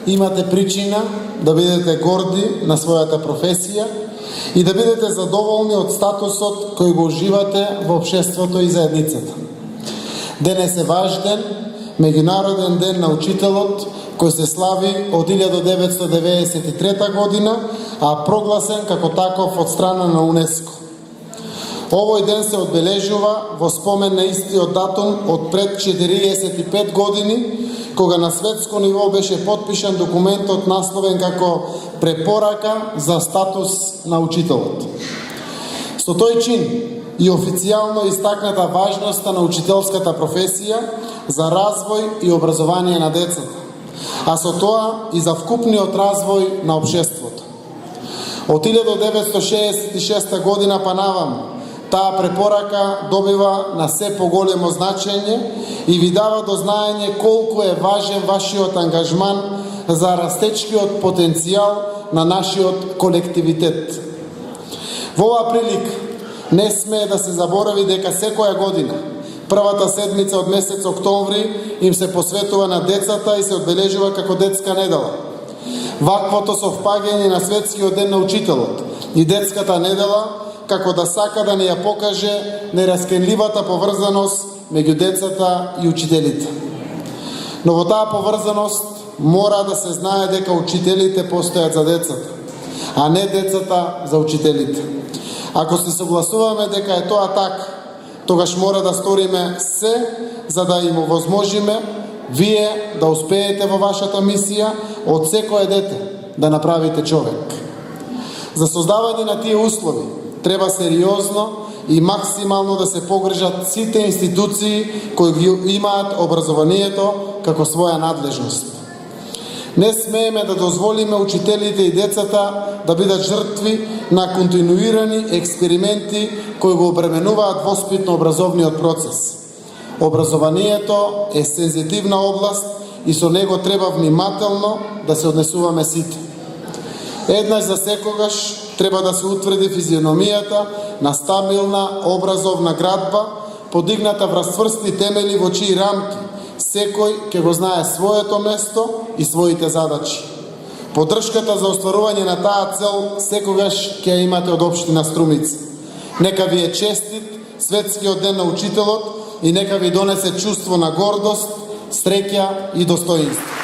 имате причина да бидете горди на својата професија и да бидете задоволни од статусот кој го уживате во општеството и заедницата. Денес е важен Меѓународен ден на учителот, кој се слави од 1993 година, а прогласен како таков од страна на УНЕСКО. Овој ден се одбележува во спомен на истиот датум од пред 45 години, кога на светско ниво беше потпишан документот насловен како Препорака за статус на учителот. Со тој чин и официјално истакната важноста на учителската професија за развој и образование на децата, а со тоа и за вкупниот развој на општеството. Од 1966 година па наваму, таа препорака добива на се поголемо значење и ви дава до знаење колку е важен вашиот ангажман за растечкиот потенцијал на нашиот колективитет. Во оваа прилика не смее да се заборави дека секоја година првата седмица од месец октомври им се посветува на децата и се одбележува како детска недела. Ваквото совпаѓање на светскиот ден на учителот и детската недела како да сака да ни ја покаже нераскинливата поврзаност меѓу децата и учителите. Но во таа поврзаност мора да се знае дека учителите постојат за децата, а не децата за учителите. Ако се согласуваме дека е тоа така, тогаш мора да сториме се за да им овозможиме вие да успеете во вашата мисија од секое дете да направите човек. За создавање на тие услови треба сериозно и максимално да се погрижат сите институции кои ги имаат образованието како своја надлежност. Не смееме да дозволиме учителите и децата да бидат жртви на континуирани експерименти кои го обременуваат воспитно-образовниот процес. Образованието е сензитивна област и со него треба внимателно да се однесуваме сите. Еднаш за секогаш треба да се утврди физиономијата на стабилна образовна градба, подигната врз цврсти темели во чии рамки секој ќе го знае своето место и своите задачи. Поддршката за остварување на таа цел секогаш ќе ја имате од општина Струмица. Нека ви е честит светскиот ден на учителот и нека ви донесе чувство на гордост, среќа и достоинство.